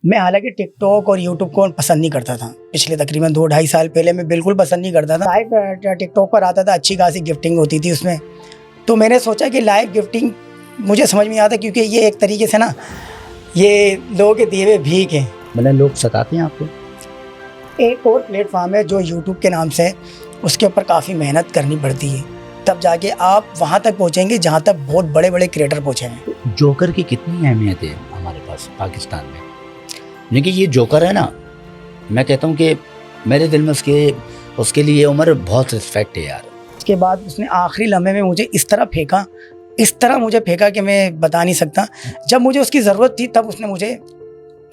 मैं हालांकि टिकटॉक और यूट्यूब को पसंद नहीं करता था। पिछले तकरीबन 2-2.5 साल पहले मैं बिल्कुल पसंद नहीं करता था। लाइव टिकटॉक पर आता था, अच्छी खासी गिफ्टिंग होती थी उसमें। तो मैंने सोचा कि लाइव गिफ्टिंग मुझे समझ में आता, क्योंकि ये एक तरीके से ना ये लोगों के दिए हुए भीख हैं। मतलब लोग सताते हैं आपको। एक और प्लेटफॉर्म है जो यूट्यूब के नाम से, उसके ऊपर काफ़ी मेहनत करनी पड़ती है, तब जाके आप वहाँ तक पहुँचेंगे जहाँ तक बहुत बड़े बड़े क्रिएटर पहुँचे हैं। जोकर की कितनी अहमियत है हमारे पास पाकिस्तान में? लेकिन ये जोकर है ना, मैं कहता हूँ कि मेरे दिल में उसके लिए उम्र बहुत रिस्पेक्ट है यार। उसके बाद उसने आखिरी लम्हे में मुझे इस तरह मुझे फेंका कि मैं बता नहीं सकता। जब मुझे उसकी ज़रूरत थी तब उसने मुझे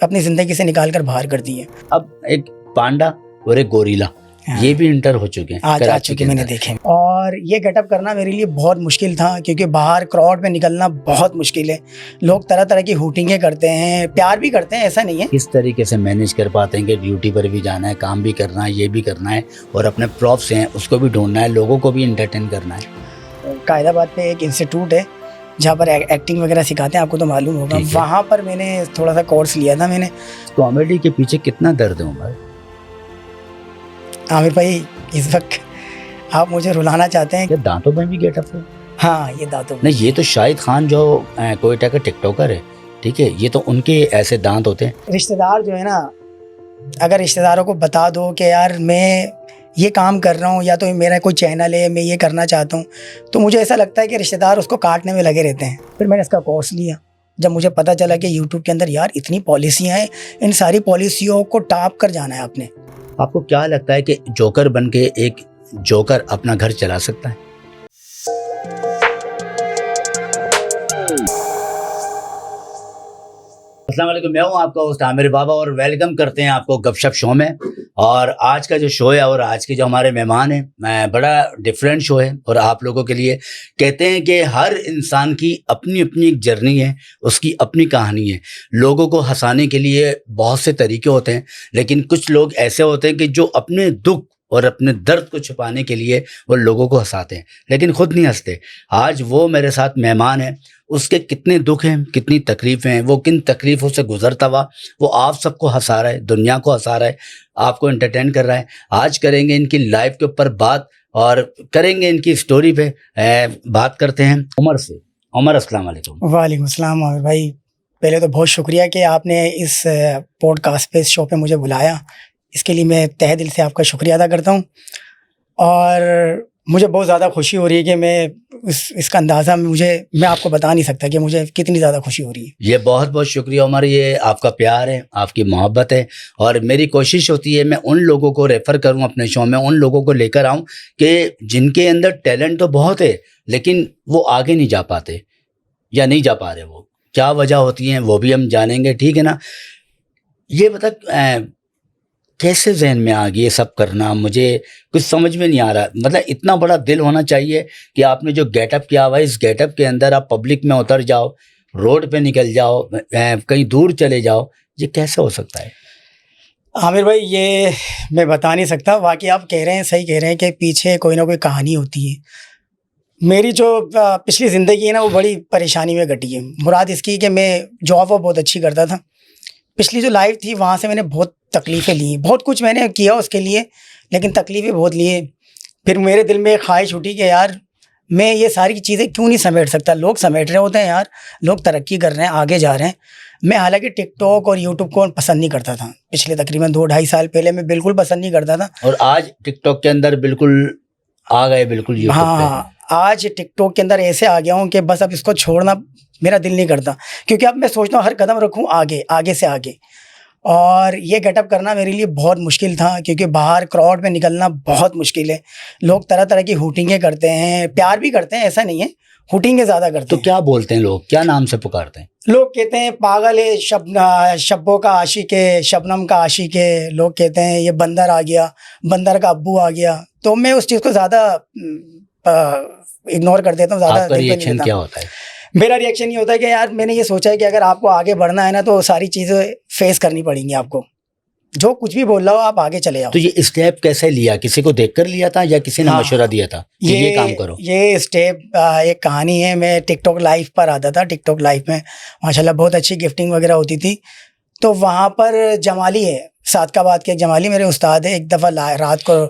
अपनी ज़िंदगी से निकाल कर बाहर कर दिया। अब एक पांडा और एक गोरिल्ला, ये भी इंटर हो चुके हैं, आज आ चुके, मैंने देखे। और ये गेटअप करना मेरे लिए बहुत मुश्किल था, क्योंकि बाहर क्राउड में निकलना बहुत मुश्किल है। लोग तरह तरह की हुटिंगें करते हैं, प्यार भी करते हैं, ऐसा नहीं है। किस तरीके से मैनेज कर पाते हैं कि ड्यूटी पर भी जाना है, काम भी करना है, ये भी करना है, और अपने प्रॉप्स हैं उसको भी ढूंढना है, लोगों को भी इंटरटेन करना है। कायदाबाद पे एक इंस्टीट्यूट है जहाँ पर एक्टिंग वगैरह सिखाते हैं, आपको तो मालूम होगा। वहाँ पर मैंने थोड़ा सा कोर्स लिया था। मैंने कॉमेडी के पीछे कितना दर्द है उमर? आमिर भाई, इस वक्त आप मुझे रुलाना चाहते हैं? ये दांतों में भी गेटअप है? हाँ, ये दांतों में। नहीं, ये तो शाहिद खान जो कोयटा का टिकटॉकर है, ठीक है, ये तो उनके ऐसे दांत होते हैं। रिश्तेदार जो है ना, अगर रिश्तेदारों को बता दो कि यार मैं ये काम कर रहा हूँ, या तो मेरा कोई चैनल है, मैं ये करना चाहता हूँ, तो मुझे ऐसा लगता है कि रिश्तेदार उसको काटने में लगे रहते हैं। फिर मैंने इसका कोर्स लिया। जब मुझे पता चला कि यूट्यूब के अंदर यार इतनी पॉलिसियाँ हैं, इन सारी पॉलिसियों को टाप कर जाना है आपने। आपको क्या लगता है कि जोकर बन के एक जोकर अपना घर चला सकता है? अस्सलाम वालेकुम, मैं हूं आपका होस्ट आमिर बाबा और वेलकम करते हैं आपको गपशप शो में। और आज का जो शो है और आज के जो हमारे मेहमान हैं, बड़ा डिफरेंट शो है। और आप लोगों के लिए कहते हैं कि हर इंसान की अपनी अपनी एक जर्नी है, उसकी अपनी कहानी है। लोगों को हंसाने के लिए बहुत से तरीके होते हैं, लेकिन कुछ लोग ऐसे होते हैं कि जो अपने दुख और अपने दर्द को छुपाने के लिए वो लोगों को हंसाते हैं, लेकिन खुद नहीं हंसते। आज वो मेरे साथ मेहमान है, उसके कितने दुख हैं, कितनी तकलीफ़ें हैं, वो किन तकलीफ़ों से गुजरता हुआ वो आप सबको हंसा रहा है, दुनिया को हंसा रहा है, आपको एंटरटेन कर रहा है। आज करेंगे इनकी लाइफ के ऊपर बात और करेंगे इनकी स्टोरी पे बात करते हैं उमर से। उमर, अस्सलाम वालेकुम। वालेकुम अस्सलाम आमिर भाई, पहले तो बहुत शुक्रिया कि आपने इस पॉडकास्ट पे, इस शो पे मुझे बुलाया। इसके लिए मैं तहे दिल से आपका शुक्रिया अदा करता हूँ। और मुझे बहुत ज़्यादा खुशी हो रही है कि मैं इसका अंदाज़ा मैं आपको बता नहीं सकता कि मुझे कितनी ज़्यादा खुशी हो रही है। ये बहुत बहुत शुक्रिया उमर, ये आपका प्यार है, आपकी मोहब्बत है। और मेरी कोशिश होती है मैं उन लोगों को रेफ़र करूं अपने शो में, उन लोगों को लेकर आऊं कि जिनके अंदर टैलेंट तो बहुत है लेकिन वो आगे नहीं जा पाते या नहीं जा पा रहे। वो क्या वजह होती हैं वो भी हम जानेंगे, ठीक है ना। ये बता कैसे जहन में आ गया ये सब करना? मुझे कुछ समझ में नहीं आ रहा। मतलब इतना बड़ा दिल होना चाहिए कि आपने जो गेटअप किया हुआ है, इस गेटअप के अंदर आप पब्लिक में उतर जाओ, रोड पे निकल जाओ, कहीं दूर चले जाओ। ये कैसे हो सकता है? आमिर भाई, ये मैं बता नहीं सकता। वाकई आप कह रहे हैं, सही कह रहे हैं कि पीछे कोई ना कोई कहानी होती है। मेरी जो पिछली ज़िंदगी है ना, वो बड़ी परेशानी में कटी है। मुराद इसकी कि मैं जॉब बहुत अच्छी करता था। पिछली जो लाइफ थी वहाँ से मैंने बहुत तकलीफ़ें ली, बहुत कुछ मैंने किया उसके लिए, लेकिन तकलीफ़ें बहुत लिए। फिर मेरे दिल में एक ख्वाहिश उठी कि यार मैं ये सारी चीज़ें क्यों नहीं समेट सकता। लोग समेट रहे होते हैं यार, लोग तरक्की कर रहे हैं, आगे जा रहे हैं। मैं हालांकि टिकटॉक और यूट्यूब को पसंद नहीं करता था। पिछले तकरीबन 2-2.5 साल पहले मैं बिल्कुल पसंद नहीं करता था। और आज टिकटॉक के अंदर बिल्कुल आ गए, बिल्कुल यूट्यूब पे। हाँ, आज टिकटॉक के अंदर ऐसे आ गया हूँ कि बस अब इसको छोड़ना मेरा दिल नहीं करता, क्योंकि अब मैं सोचता हूँ हर कदम रखूँ आगे, आगे से आगे। और ये गेटअप करना मेरे लिए बहुत मुश्किल था, क्योंकि बाहर क्राउड में निकलना बहुत मुश्किल है। लोग तरह तरह की हुटिंगें करते हैं, प्यार भी करते हैं, ऐसा नहीं है, हुटिंगें ज़्यादा करते तो हैं। क्या बोलते हैं लोग, क्या नाम से पुकारते हैं? लोग कहते हैं पागल है, शब्बों का आशिक है, शबनम का आशिक है। लोग कहते हैं ये बंदर आ गया, बंदर का अब्बू आ गया। तो मैं उस चीज़ को ज़्यादा इग्नोर कर देता हूँ, ज़्यादा आपका दिल पे नहीं रिएक्शन लेता। क्या होता है? मेरा रिएक्शन ये होता है कि यार मैंने ये सोचा है कि अगर आपको आगे बढ़ना है ना, तो सारी चीज़ें फेस करनी पड़ेंगी आपको। जो कुछ भी बोल रहा हो आप आगे चले जाओ। तो ये स्टेप कैसे लिया? किसी को देखकर लिया था या किसी ने हाँ, मशवरा दिया था कि ये काम करो? ये स्टेप एक कहानी है। मैं टिकटॉक लाइव पर आता था। टिकटॉक लाइव में माशाल्लाह बहुत अच्छी गिफ्टिंग वगैरह होती थी। तो वहाँ पर जमाली है, सादकाबाद के एक जमाली मेरे उस्ताद है। एक दफ़ा रात को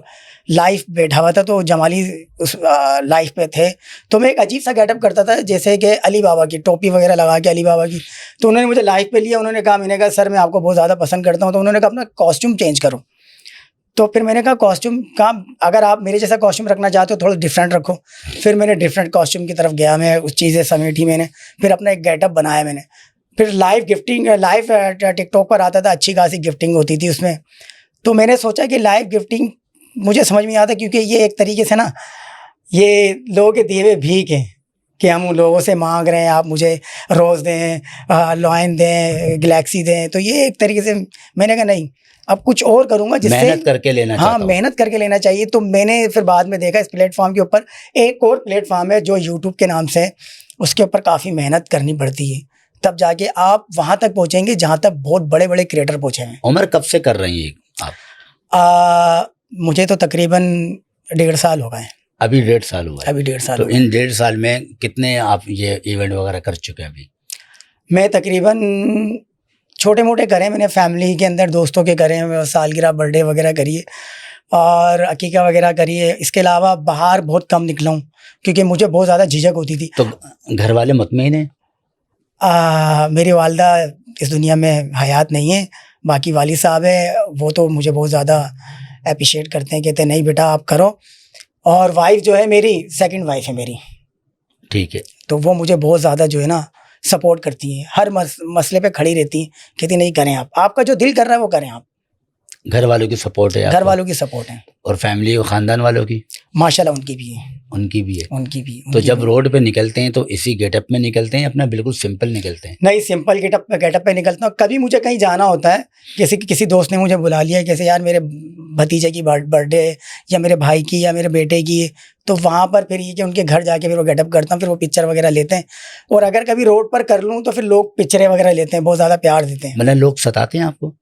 लाइव बैठा हुआ था, तो जमाली उस लाइव पे थे। तो मैं एक अजीब सा गेटअप करता था, जैसे कि अली बाबा की टोपी वगैरह लगा के अली बाबा की। तो उन्होंने मुझे लाइव पे लिया, उन्होंने कहा, मैंने कहा सर मैं आपको बहुत ज़्यादा पसंद करता हूँ। तो उन्होंने कहा अपना कॉस्ट्यूम चेंज करो। तो फिर मैंने कहा कॉस्ट्यूम का, अगर आप मेरे जैसा कॉस्ट्यूम रखना चाहते हो थोड़ा डिफरेंट रखो। फिर मैंने डिफरेंट कॉस्ट्यूम की तरफ गया, मैं उस चीज़ें समेटी मैंने, फिर अपना एक गेटअप बनाया मैंने। फिर लाइव गिफ्टिंग, लाइव टिकटॉक पर आता था, अच्छी खासी गिफ्टिंग होती थी उसमें। तो मैंने सोचा कि लाइव गिफ्टिंग मुझे समझ में आता, क्योंकि ये एक तरीके से ना, ये लोगों के दिए हुए भीख है कि हम उन लोगों से मांग रहे हैं आप मुझे रोज़ दें, लॉयन दें, गैलेक्सी दें। तो ये एक तरीके से मैंने कहा नहीं, अब कुछ और करूँगा जिससे मेहनत करके लेना हाँ, चाहता हूँ। मेहनत करके लेना चाहिए। तो मैंने फिर बाद में देखा इस प्लेटफॉर्म के ऊपर एक और प्लेटफॉर्म है जो यूट्यूब के नाम से है, उसके ऊपर काफ़ी मेहनत करनी पड़ती है, तब जाके आप वहाँ तक पहुँचेंगे जहाँ तक बहुत बड़े बड़े क्रिएटर पहुँचे हैं। उम्र कब से कर रही हैं आप? मुझे तो तकरीबन 1.5 साल हो गए हैं। अभी 1.5 साल हुआ है। अभी 1.5 साल तो हो गए। इन 1.5 साल में कितने आप ये इवेंट वगैरह कर चुके हैं अभी? मैं तकरीबन छोटे मोटे करे मैंने, फैमिली के अंदर दोस्तों के करे हैं, सालगिरह बर्थडे वगैरह करिए और अकीका वगैरह करिए। इसके अलावा बाहर बहुत कम निकला हूँ, क्योंकि मुझे बहुत ज़्यादा झिझक होती थी। तो घर वाले मुतमईन हैं? मेरी वालदा इस दुनिया में हयात नहीं है, बाकी वालिद साहब है, वो तो मुझे बहुत ज़्यादा अप्रिशिएट करते हैं, कहते हैं नहीं बेटा आप करो। और वाइफ जो है मेरी, सेकंड वाइफ है मेरी, ठीक है। तो वो मुझे बहुत ज़्यादा जो है ना सपोर्ट करती हैं, हर मसले पे खड़ी रहती हैं, कहती नहीं करें आप, आपका जो दिल कर रहा है वो करें आप। घर वालों की सपोर्ट है? घर वालों की सपोर्ट है, और फैमिली और ख़ानदान वालों की? माशाल्लाह उनकी भी है। उनकी भी है। उनकी भी। तो जब रोड पे निकलते हैं तो इसी गेटअप में निकलते हैं, अपना बिल्कुल सिंपल निकलते हैं? नहीं, सिंपल गेटअप पे निकलता हूँ। कभी मुझे कहीं जाना होता है, किसी दोस्त ने मुझे बुला लिया, जैसे यार मेरे भतीजे की बर्थडे है या मेरे भाई की या मेरे बेटे की है, तो वहाँ पर फिर ये कि उनके घर जाके फिर वो गेटअप करता हूँ, फिर वो पिक्चर वगैरह लेते हैं। और अगर कभी रोड पर कर लूँ तो फिर लोग पिक्चरें वगैरह लेते हैं, बहुत ज़्यादा प्यार देते हैं। मतलब लोग सताते हैं आपको?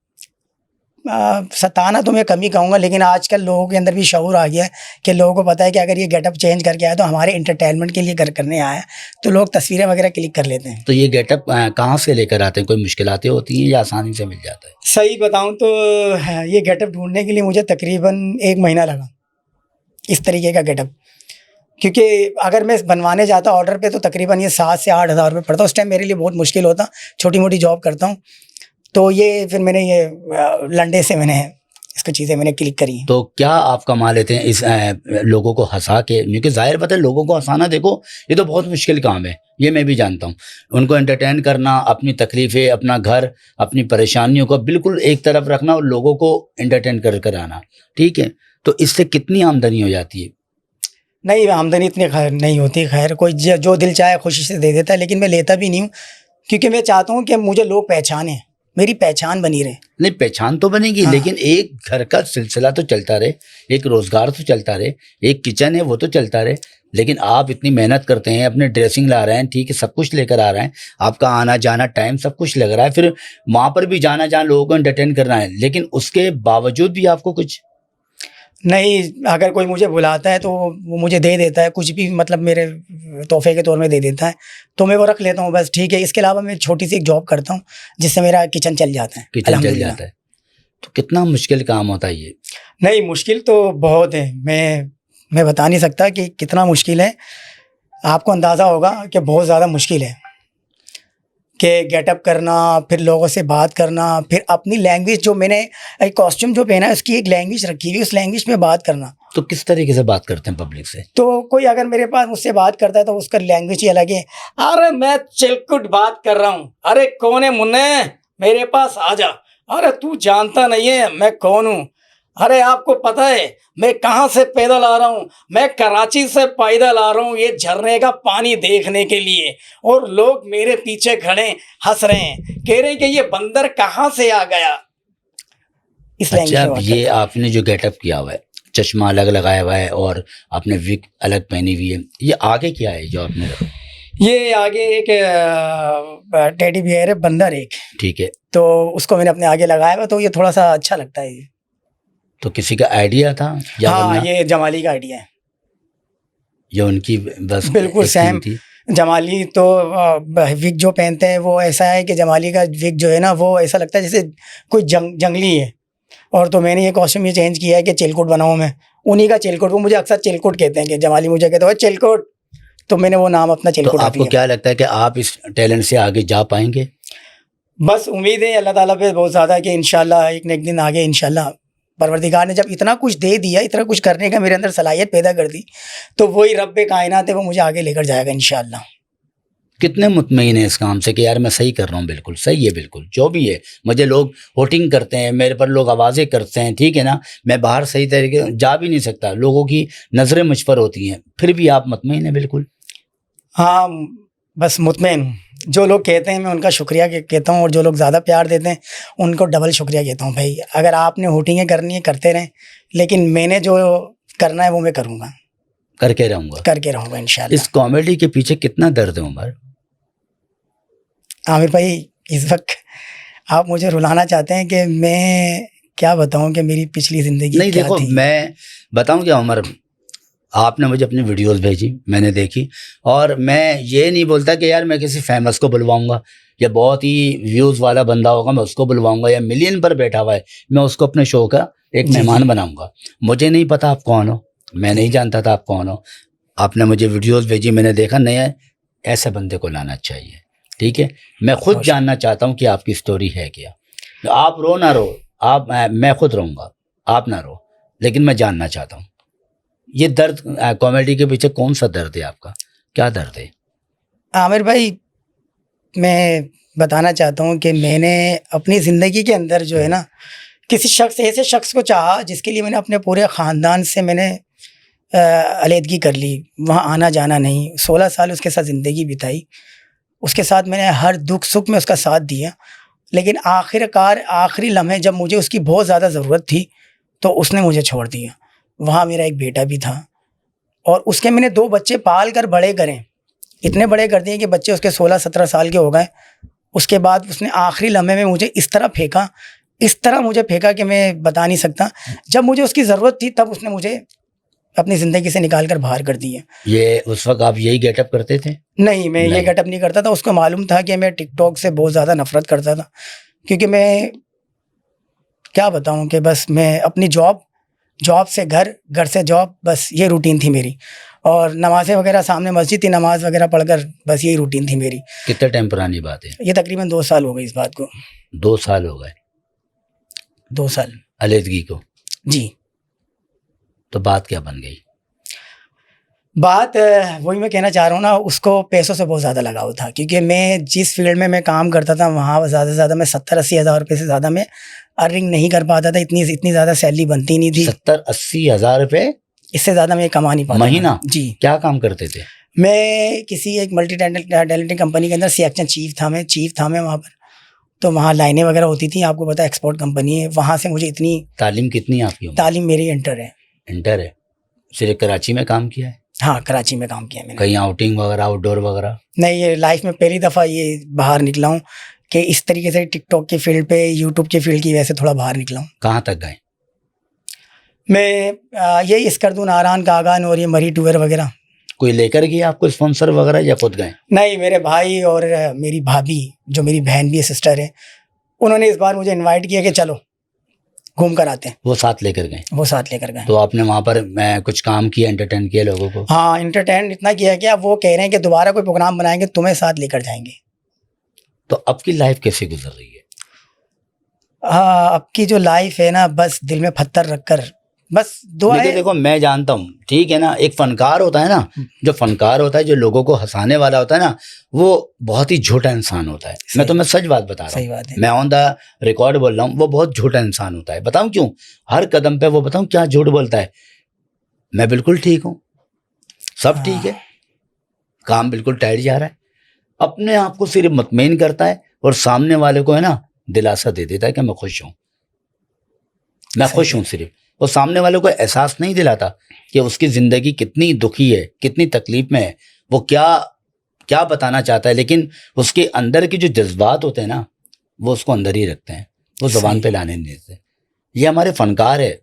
सताना तो मैं कम ही कहूँगा, लेकिन आजकल लोगों के अंदर भी शऊर आ गया है कि लोगों को पता है कि अगर ये गेटअप चेंज करके आया तो हमारे एंटरटेनमेंट के लिए करने आया है, तो लोग तस्वीरें वगैरह क्लिक कर लेते हैं। तो ये गेटअप कहाँ से लेकर आते हैं? कोई मुश्किलातें होती हैं या आसानी से मिल जाता है? सही बताऊँ तो ये गेटअप ढूंढने के लिए मुझे तकरीबन 1 महीना लगा, इस तरीके का गेटअप। क्योंकि अगर मैं बनवाने जाता ऑर्डर पे तो तकरीबन ये 7 से 8 हज़ार रुपये पड़ता। उस टाइम मेरे लिए बहुत मुश्किल होता, छोटी मोटी जॉब करता हूँ। तो ये फिर मैंने ये लंडे से मैंने इसको चीज़ें मैंने क्लिक करी। तो क्या आप कमा लेते हैं इस लोगों को हंसा के? क्योंकि जाहिर बात है लोगों को हंसाना, देखो ये तो बहुत मुश्किल काम है, ये मैं भी जानता हूँ। उनको एंटरटेन करना, अपनी तकलीफ़ें, अपना घर, अपनी परेशानियों को बिल्कुल एक तरफ रखना और लोगों को एंटरटेन कर आना, ठीक है। तो इससे कितनी आमदनी हो जाती है? नहीं, आमदनी इतनी नहीं होती। खैर कोई जो दिल चाहे खुशी से दे देता है, लेकिन मैं लेता भी नहीं हूँ, क्योंकि मैं चाहता हूँ कि मुझे लोग पहचानें, मेरी पहचान बनी रहे। नहीं, पहचान तो बनेगी, हाँ। लेकिन एक घर का सिलसिला तो चलता रहे, एक रोजगार तो चलता रहे, एक किचन है वो तो चलता रहे। लेकिन आप इतनी मेहनत करते हैं, अपने ड्रेसिंग ला रहे हैं, ठीक है, सब कुछ लेकर आ रहे हैं, आपका आना जाना टाइम सब कुछ लग रहा है, फिर वहाँ पर भी जाना जहाँ लोगों को एंटरटेन करना है, लेकिन उसके बावजूद भी आपको कुछ नहीं, अगर कोई मुझे बुलाता है तो वो मुझे दे देता है, कुछ भी मतलब मेरे तोहफे के तौर में दे देता है, तो मैं वो रख लेता हूँ बस, ठीक है। इसके अलावा मैं छोटी सी एक जॉब करता हूँ जिससे मेरा किचन चल जाता है, किचन चल अल्हम्दुलिल्लाह। जाता है। तो कितना मुश्किल काम होता है ये? नहीं, मुश्किल तो बहुत है, मैं बता नहीं सकता कि कितना मुश्किल है। आपको अंदाज़ा होगा कि बहुत ज़्यादा मुश्किल है कि गेटअप करना, फिर लोगों से बात करना, फिर अपनी लैंग्वेज, जो मैंने एक कॉस्ट्यूम जो पहना है उसकी एक लैंग्वेज रखी हुई, उस लैंग्वेज में बात करना। तो किस तरीके से बात करते हैं पब्लिक से? तो कोई अगर मेरे पास मुझसे बात करता है तो उसका लैंग्वेज ही अलग है। अरे मैं चिलकुट बात कर रहा हूँ, अरे कौन है मुन्ने, मेरे पास आ जा, अरे तू जानता नहीं है मैं कौन हूँ, अरे आपको पता है मैं कहाँ से पैदल आ रहा हूँ, मैं कराची से पैदल आ रहा हूँ ये झरने का पानी देखने के लिए, और लोग मेरे पीछे खड़े हंस रहे हैं, कह रहे हैं कि ये बंदर कहाँ से आ गया। इस लैंग्वेज अच्छा, में बात ये करता हूँ। आपने जो गेटअप किया हुआ है, चश्मा अलग लगाया हुआ है और आपने विग अलग पहनी हुई है, ये आगे क्या है जो आपने? ये आगे एक टेडी बियर है, बंदर एक, ठीक है। तो उसको मैंने अपने आगे लगाया हुआ, तो ये थोड़ा सा अच्छा लगता है ये। तो किसी का आइडिया था या हाँ, वरना ये जमाली का आइडिया है, ये उनकी बस बिल्कुल एक थीम सेम थी? जमाली तो विग जो पहनते हैं वो ऐसा है कि जमाली का विग जो है ना वो ऐसा लगता है जैसे कोई जंगली है। और तो मैंने ये कॉस्ट्यूम ये चेंज किया है कि चिलकुट बनाऊँ मैं, उन्हीं का चिलकुट। वो मुझे अक्सर चिलकुट कहते हैं कि जमाली मुझे कहते हैं चिलकुट, तो मैंने वो नाम अपना तो चिलकुट रख आपको लिया। क्या लगता है कि आप इस टैलेंट से आगे जा पाएंगे? बस उम्मीद है अल्लाह ताला पे बहुत ज़्यादा कि इंशाल्लाह एक न एक दिन आगे इंशाल्लाह परवरदिगार ने जब इतना कुछ दे दिया, इतना कुछ करने का मेरे अंदर सलाहियत पैदा कर दी, तो वही रब्बे कायनात है, वो मुझे आगे लेकर जाएगा इंशाल्लाह। कितने मुतमईन हैं इस काम से कि यार मैं सही कर रहा हूँ? बिल्कुल सही है, बिल्कुल जो भी है। मुझे लोग वोटिंग करते हैं, मेरे पर लोग आवाज़ें करते हैं, ठीक है ना, मैं बाहर सही तरीके से जा भी नहीं सकता, लोगों की नज़रें मुझ पर होती हैं, फिर भी आप मुतमईन हैं? बिल्कुल। हाँ, बस मुतमईन हूँ। जो लोग कहते हैं मैं उनका शुक्रिया कहता हूँ, और जो लोग ज़्यादा प्यार देते हैं उनको डबल शुक्रिया कहता हूँ। भाई अगर आपने वोटिंगें करनी है करते रहें, लेकिन मैंने जो करना है वो मैं करूँगा, करके रहूँगा। करके रहूँगा इंशाल्लाह। इस कॉमेडी के पीछे कितना दर्द है उमर? आमिर भाई, इस वक्त आप मुझे रुलाना चाहते हैं कि मैं क्या बताऊं कि मेरी पिछली ज़िंदगी नहीं क्या देखो, थी। मैं बताऊं क्या उमर, आपने मुझे अपनी वीडियोस भेजी, मैंने देखी, और मैं ये नहीं बोलता कि यार मैं किसी फेमस को बुलवाऊंगा या बहुत ही व्यूज़ वाला बंदा होगा मैं उसको बुलवाऊंगा, या मिलियन पर बैठा हुआ है मैं उसको अपने शो का एक जी, मेहमान जी। बनाऊंगा। मुझे नहीं पता आप कौन हो, मैं नहीं जानता था आप कौन हो। आपने मुझे वीडियोस भेजी, मैंने देखा नहीं, ऐसे बंदे को लाना चाहिए, ठीक है। मैं खुद बहुत जानना चाहता हूँ कि आपकी स्टोरी है क्या। आप रो ना रो, मैं खुद रहूँगा, आप ना रो, लेकिन मैं जानना चाहता हूँ ये दर्द, कॉमेडी के पीछे कौन सा दर्द है आपका, क्या दर्द है? आमिर भाई, मैं बताना चाहता हूँ कि मैंने अपनी ज़िंदगी के अंदर जो है ना, किसी शख्स ऐसे शख्स को चाहा जिसके लिए मैंने अपने पूरे ख़ानदान से मैंने अलहदगी कर ली, वहाँ आना जाना नहीं, 16 साल उसके साथ ज़िंदगी बिताई, उसके साथ मैंने हर दुख सुख में उसका साथ दिया। लेकिन आखिरकार आखिरी लम्हे जब मुझे उसकी बहुत ज़्यादा ज़रूरत थी, तो उसने मुझे छोड़ दिया। वहाँ मेरा एक बेटा भी था, और उसके मैंने 2 बच्चे पाल कर बड़े करे, इतने बड़े कर दिए कि बच्चे उसके 16-17 साल के हो गए। उसके बाद उसने आखिरी लम्हे में मुझे इस तरह फेंका, इस तरह मुझे फेंका कि मैं बता नहीं सकता। जब मुझे उसकी ज़रूरत थी तब उसने मुझे अपनी ज़िंदगी से निकाल कर बाहर कर दिया। ये उस वक्त आप यही गेटअप करते थे? नहीं, मैं ये नहीं। गेटअप नहीं करता था। उसको मालूम था कि मैं टिकटॉक से बहुत ज़्यादा नफ़रत करता था, क्योंकि मैं क्या बताऊँ कि बस मैं अपनी जॉब से घर, घर से जॉब, बस ये रूटीन थी मेरी। और नमाज़ें वगैरह, सामने मस्जिद थी, नमाज़ वगैरह पढ़कर, बस यही रूटीन थी मेरी। कितने टाइम पुरानी बात है? ये तकरीबन 2 साल हो गए इस बात को। 2 साल हो गए 2 साल। अलहदगी को? जी। तो बात क्या बन गई? बात वही मैं कहना चाह रहा हूँ ना, उसको पैसों से बहुत ज़्यादा लगाव था, क्योंकि मैं जिस फील्ड में मैं काम करता था वहाँ ज़्यादा से ज़्यादा मैं 70-80 हज़ार रुपये से ज़्यादा मैं अर्निंग नहीं कर पाता था। इतनी ज़्यादा सैलरी बनती नहीं थी। 70-80 हज़ार रुपये? इससे ज़्यादा मैं कमा नहीं पाता था। महीना? जी। क्या काम करते थे? मैं किसी एक मल्टी टैलेंटेड कंपनी के अंदर सेक्शन चीफ था मैं वहाँ पर। तो वहाँ लाइनें वगैरह होती थी, आपको पता है एक्सपोर्ट कंपनी है। वहाँ से मुझे इतनी तालीम कितनी आपकी उम्र? तालीम मेरी इंटर है। इंटर है? सिर्फ कराची में काम किया है? हाँ, कराची में काम किया मैंने। कहीं आउटिंग वगैरह, आउटडोर वगैरह? नहीं, ये लाइफ में पहली दफ़ा ये बाहर निकला हूँ कि इस तरीके से टिकटॉक की फील्ड पे, यूट्यूब की फील्ड की वजह से थोड़ा बाहर निकला हूँ। कहाँ तक गए? मैं यही इसकरदू, नारायण, कागान और ये मरी टूर वगैरह। कोई लेकर गया आपको स्पॉन्सर वगैरह, या खुद गए? नहीं, मेरे भाई और मेरी भाभी, जो मेरी बहन भी है, सिस्टर है, उन्होंने इस बार मुझे इनवाइट किया कि चलो घूम कर आते हैं। वो साथ लेकर गए? वो साथ लेकर गए। तो आपने वहाँ पर कुछ काम किया, एंटरटेन किया लोगों को? हाँ, एंटरटेन इतना किया कि अब वो कह रहे हैं कि दोबारा कोई प्रोग्राम बनाएंगे तुम्हें साथ लेकर जाएंगे। तो अब की लाइफ कैसे गुजर रही है? हाँ, अब की जो लाइफ है ना, बस दिल में पत्थर रखकर बस दुआएं। देखो मैं जानता हूँ, ठीक है ना, एक फनकार होता है ना, जो फनकार होता है, जो लोगों को हंसाने वाला होता है ना, वो बहुत ही झूठा इंसान होता है। मैं तुम्हें सच बात बता रहा सही बात है। हूँ, मैं ऑन द रिकॉर्ड बोल रहा हूँ, वो बहुत झूठा इंसान होता है। बताऊँ क्यों? हर कदम पे वो, बताऊँ क्या झूठ बोलता है, मैं बिल्कुल ठीक हूँ, सब ठीक है, काम बिल्कुल टाइट जा रहा है, अपने आप को सिर्फ मुतमईन करता है, और सामने वाले को है ना दिलासा दे देता है कि मैं खुश हूँ, मैं खुश हूँ सिर्फ। वो सामने वाले को एहसास नहीं दिलाता कि उसकी ज़िंदगी कितनी दुखी है, कितनी तकलीफ में है, वो क्या क्या बताना चाहता है, लेकिन उसके अंदर के जो जज्बात होते हैं ना, वो उसको अंदर ही रखते हैं, वो ज़ुबान पे लाने नहीं देते। ये हमारे फनकार है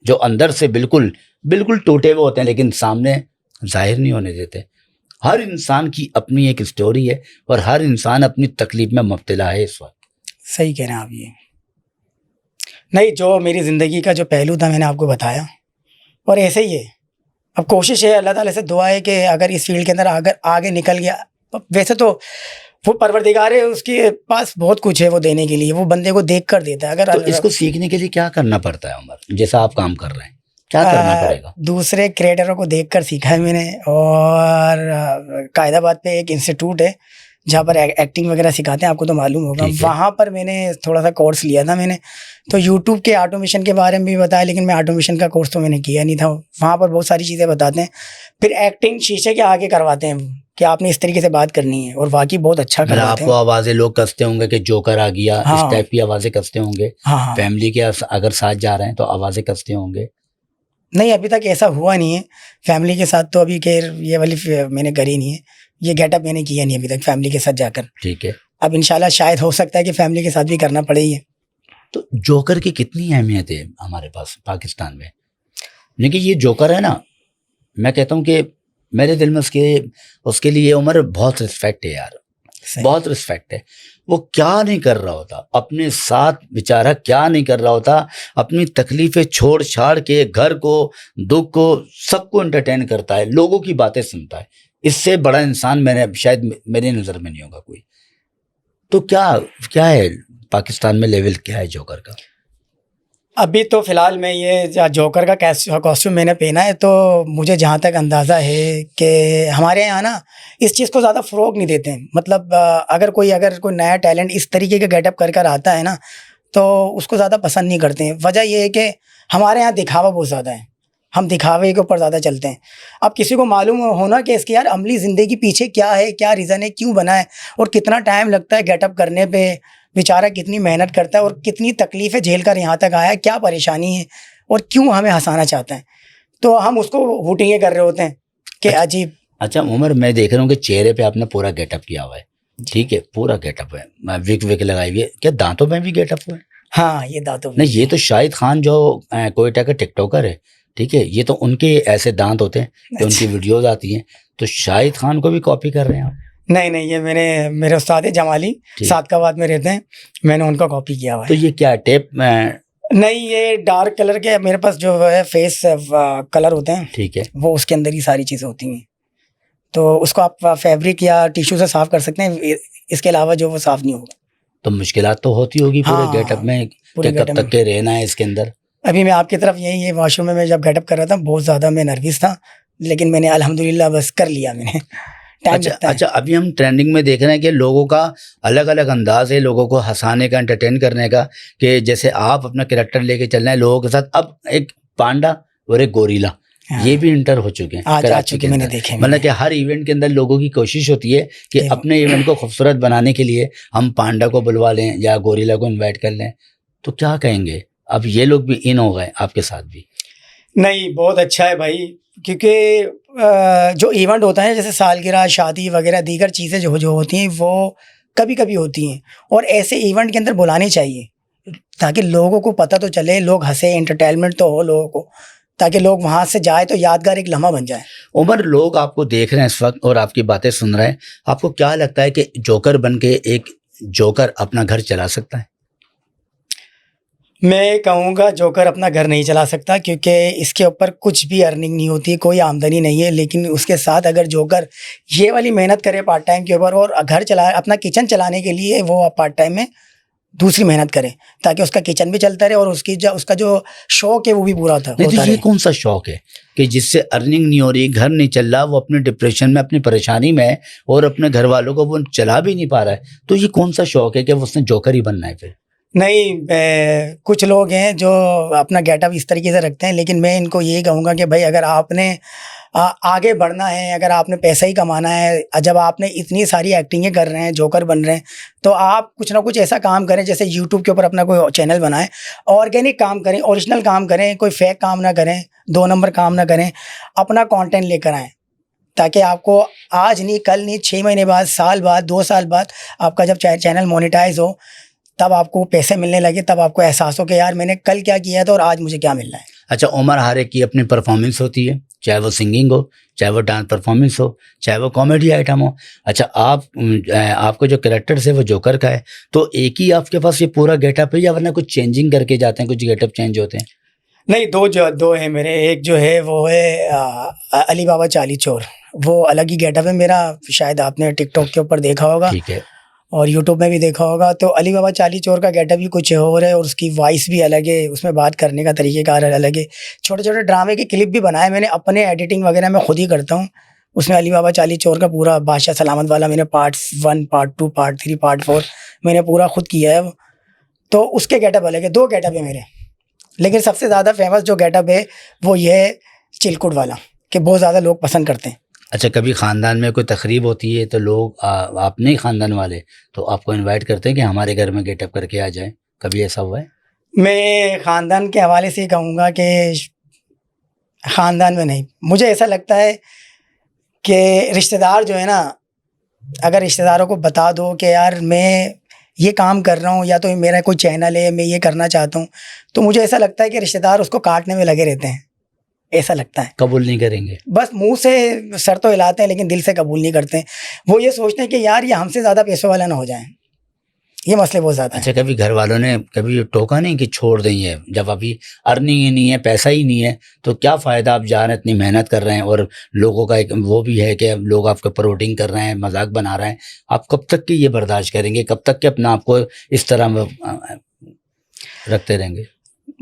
जो अंदर से बिल्कुल बिल्कुल टूटे हुए होते हैं, लेकिन सामने जाहिर नहीं होने देते। हर इंसान की अपनी एक स्टोरी है और हर इंसान अपनी तकलीफ में मुब्तला है इस वक्त। सही कह रहे हैं आप ये। नहीं, जो मेरी ज़िंदगी का जो पहलू था मैंने आपको बताया, और ऐसे ही है। अब कोशिश है, अल्लाह ताला से दुआ है कि अगर इस फील्ड के अंदर अगर आगे निकल गया, वैसे तो वो परवरदिगार है, उसके पास बहुत कुछ है वो देने के लिए, वो बंदे को देख कर देता है। अगर तो इसको सीखने के लिए क्या करना पड़ता है उमर, जैसा आप काम कर रहे हैं, क्या करना पड़ेगा? दूसरे क्रिएटरों को देखकर सीखा है मैंने, और कायदाबाद पे एक इंस्टीट्यूट है जहाँ पर एक्टिंग वगैरह सिखाते हैं, आपको तो मालूम होगा। ठीक है। वहाँ पर मैंने थोड़ा सा कोर्स लिया था मैंने, तो यूट्यूब के ऑटोमेशन के बारे में भी बताया, लेकिन मैं ऑटोमेशन का कोर्स तो मैंने किया नहीं था। वहाँ पर बहुत सारी चीज़ें बताते हैं, फिर एक्टिंग शीशे के आगे करवाते हैं कि आपने इस तरीके से बात करनी है, और वाकई बहुत अच्छा मतलब करवाते आपको हैं। आवाजें लोग कसते होंगे कि जोकर आ गया, इस हाँ। टाइप की आवाजें कसते होंगे। हाँ हाँ। फैमिली के अगर साथ जा रहे हैं तो आवाजें कसते होंगे। नहीं, अभी तक ऐसा हुआ नहीं है फैमिली के साथ, तो अभी खैर ये वाली मैंने करी नहीं है, ये गेटअप मैंने किया नहीं अभी तक फैमिली के साथ जाकर। ठीक है। अब इंशाल्लाह शायद हो सकता है कि फैमिली के साथ भी करना पड़े ही है। तो जोकर की कितनी अहमियत है हमारे पास पाकिस्तान में? लेकिन ये जोकर है ना, मैं कहता हूँ कि मेरे दिल में उसके लिए उमर बहुत रिस्पेक्ट है यार, सही। बहुत रिस्पेक्ट है। वो क्या नहीं कर रहा होता अपने साथ, बेचारा क्या नहीं कर रहा होता, अपनी तकलीफें छोड़ छाड़ के घर को, दुख को, सबको एंटरटेन करता है, लोगों की बातें सुनता है। इससे बड़ा इंसान मैंने शायद मेरी नज़र में नहीं होगा कोई। तो क्या है पाकिस्तान में लेवल, क्या है जोकर का? अभी तो फिलहाल मैं ये जोकर का कॉस्ट्यूम मैंने पहना है, तो मुझे जहाँ तक अंदाज़ा है कि हमारे यहाँ ना इस चीज़ को ज़्यादा फ़रोग़ नहीं देते हैं। मतलब अगर कोई नया टैलेंट इस तरीके का गेटअप कर आता है ना, तो उसको ज़्यादा पसंद नहीं करते हैं। वजह ये है कि हमारे यहाँ दिखावा बहुत ज़्यादा है, हम दिखावे के ऊपर ज़्यादा चलते हैं। अब किसी को मालूम होना कि इसकी यार अमली ज़िंदगी पीछे क्या है, क्या रीज़न है, क्यों बना है, और कितना टाइम लगता है गेटअप करने पे, बेचारा कितनी मेहनत करता है और कितनी तकलीफ़ें झेल कर यहाँ तक आया है, क्या परेशानी है और क्यों हमें हँसाना चाहता है, तो हम उसको हुटिंगे कर रहे होते हैं कि अजीब। अच्छा उमर, मैं देख रहा हूँ कि चेहरे पे आपने पूरा गेटअप किया हुआ है, ठीक है, पूरा गेटअप है, विग लगाई हुई है, क्या दांतों में भी गेटअप हुआ है? हाँ, ये दांतों में। नहीं, ये तो शाहिद खान जो कोयटा का टिकटॉकर है, ठीक है, ये तो उनके ऐसे दांत होते हैं कि उनकी वीडियोस आती हैं, तो शाहिद खान को भी कॉपी कर रहे हैं आप? नहीं, ये मेरे उस्ताद है जमाली, सादकाबाद में रहते हैं, मैंने उनका कॉपी किया हुआ है। तो ये क्या टेप? नहीं, ये डार्क कलर के मेरे पास जो है फेस कलर होते हैं, ठीक है, वो उसके अंदर ही सारी चीज़ें होती हैं, तो उसको आप फैब्रिक या टिश्यू से साफ़ कर सकते हैं, इसके अलावा जो वो साफ़ नहीं होगा। तो मुश्किलात तो होती होगी पूरे हाँ, गेटअप में, पूरे कब तक के रहना है इसके अंदर? अभी मैं आपकी तरफ ये वॉशरूम में मैं जब गेटअप कर रहा था, बहुत ज़्यादा मैं नर्वस था, लेकिन मैंने अल्हम्दुलिल्लाह बस कर लिया मैंने। अच्छा, अभी हम ट्रेंडिंग में देख रहे हैं कि लोगों का अलग अलग अंदाज है, लोगों को हंसाने का, एंटरटेन करने का, कि जैसे आप अपना कैरेक्टर लेके चल रहे हैं लोगों के साथ। अब एक पांडा और एक गोरिल्ला, ये भी इंटर हो चुके हैं कराची के मैंने अंदर। देखे, मतलब कि हर इवेंट के अंदर लोगों की कोशिश होती है कि अपने इवेंट को खूबसूरत बनाने के लिए हम पांडा को बुलवा लें या गोरिल्ला को इन्वाइट कर लें, तो क्या कहेंगे? अब ये लोग भी इन हो गए आपके साथ भी? नहीं, बहुत अच्छा है भाई, क्योंकि जो इवेंट होता है जैसे सालगिरह, शादी वगैरह दीगर चीज़ें जो होती हैं वो कभी कभी होती हैं, और ऐसे इवेंट के अंदर बुलानी चाहिए ताकि लोगों को पता तो चले, लोग हंसे, एंटरटेनमेंट तो हो लोगों को, ताकि लोग वहाँ से जाए तो यादगार एक लम्हा बन जाए। उमर, लोग आपको देख रहे हैं इस वक्त और आपकी बातें सुन रहे हैं, आपको क्या लगता है कि जोकर बन के एक जोकर अपना घर चला सकता है? मैं कहूँगा जोकर अपना घर नहीं चला सकता, क्योंकि इसके ऊपर कुछ भी अर्निंग नहीं होती है, कोई आमदनी नहीं है। लेकिन उसके साथ अगर जोकर ये वाली मेहनत करे पार्ट टाइम के ऊपर, और घर चला, अपना किचन चलाने के लिए वो पार्ट टाइम में दूसरी मेहनत करे, ताकि उसका किचन भी चलता रहे और उसका जो शौक है वो भी पूरा होता नहीं, तो ये कौन सा शौक है कि जिससे अर्निंग नहीं हो रही, घर नहीं चल रहा, वो अपने डिप्रेशन में, अपनी परेशानी में है और अपने घर वालों को वो चला भी नहीं पा रहा है, तो ये कौन सा शौक है कि उसने जोकर ही बनना है फिर? नहीं, कुछ लोग हैं जो अपना गेटअप इस तरीके से रखते हैं, लेकिन मैं इनको यही कहूँगा कि भाई अगर आपने आगे बढ़ना है, अगर आपने पैसा ही कमाना है, जब आपने इतनी सारी एक्टिंगें कर रहे हैं, जोकर बन रहे हैं, तो आप कुछ ना कुछ ऐसा काम करें, जैसे यूट्यूब के ऊपर अपना कोई चैनल बनाएं, ऑर्गेनिक काम करें, ओरिजिनल काम करें, कोई फेक काम ना करें, 2 नंबर काम ना करें, अपना कंटेंट लेकर आएँ, ताकि आपको आज नहीं, कल नहीं, 6 महीने बाद, साल बाद, 2 साल बाद आपका जब चैनल मोनेटाइज हो, तब आपको पैसे मिलने लगे, तब आपको एहसास हो कि यार मैंने कल क्या किया था और आज मुझे क्या मिल रहा है। अच्छा उमर, हर एक की अपनी परफॉर्मेंस होती है, चाहे वो सिंगिंग हो, चाहे वो डांस परफॉर्मेंस हो, चाहे वो कॉमेडी आइटम हो। अच्छा, आपको जो कैरेक्टर है वो जोकर का है, तो एक ही आपके पास ये पूरा गेटअप है या वरना कुछ चेंजिंग करके जाते हैं, कुछ गेटअप चेंज होते हैं? नहीं, दो है मेरे। एक जो है वो है अली बाबा चाली चोर, वो अलग ही गेटअप है मेरा। शायद आपने टिकटॉक के ऊपर देखा होगा ठीक है। और यूट्यूब में भी देखा होगा। तो अली बाबा चाली चोर का गेटअप भी कुछ और है और उसकी वॉइस भी अलग है, उसमें बात करने का तरीक़ेकार अलग है। छोटे छोटे ड्रामे के क्लिप भी बनाए मैंने, अपने एडिटिंग वगैरह मैं खुद ही करता हूँ। उसमें अली बाबा चाली चोर का पूरा बादशाह सलामत वाला मैंने पार्ट्स 1, पार्ट 2, पार्ट 3, पार्ट 4 मैंने पूरा खुद किया है। तो उसके गेटअप अलग है, 2 गेटअप है मेरे। लेकिन सबसे ज़्यादा फेमस जो गेटअप है वो ये है चिलकुट वाला, कि बहुत ज़्यादा लोग पसंद करते हैं। अच्छा, कभी ख़ानदान में कोई तकरीब होती है तो लोग अपने ही ख़ानदान वाले तो आपको इनवाइट करते हैं कि हमारे घर में गेटअप करके आ जाएं, कभी ऐसा हुआ है? मैं ख़ानदान के हवाले से ये कहूँगा कि ख़ानदान में नहीं, मुझे ऐसा लगता है कि रिश्तेदार जो है ना, अगर रिश्तेदारों को बता दो कि यार मैं ये काम कर रहा हूँ या तो मेरा कोई चैनल है, मैं ये करना चाहता हूँ, तो मुझे ऐसा लगता है कि रिश्तेदार उसको काटने में लगे रहते हैं, ऐसा लगता है। कबूल नहीं करेंगे? बस मुंह से सर तो हिलाते हैं लेकिन दिल से कबूल नहीं करते हैं। वो ये सोचते हैं कि यार ये हमसे ज़्यादा पैसों वाला ना हो जाए, ये मसले बहुत ज़्यादा हैं। अच्छा, कभी घर वालों ने कभी टोका नहीं कि छोड़ दें ये, जब अभी अर्निंग ही नहीं है, पैसा ही नहीं है, तो क्या फ़ायदा, आप जा रहे हैं, इतनी मेहनत कर रहे हैं और लोगों का एक वो भी है कि लोग आपके ऊपर वोटिंग कर रहे हैं, मजाक बना रहे हैं, आप कब तक की ये बर्दाश्त करेंगे, कब तक के अपना आपको इस तरह रखते रहेंगे?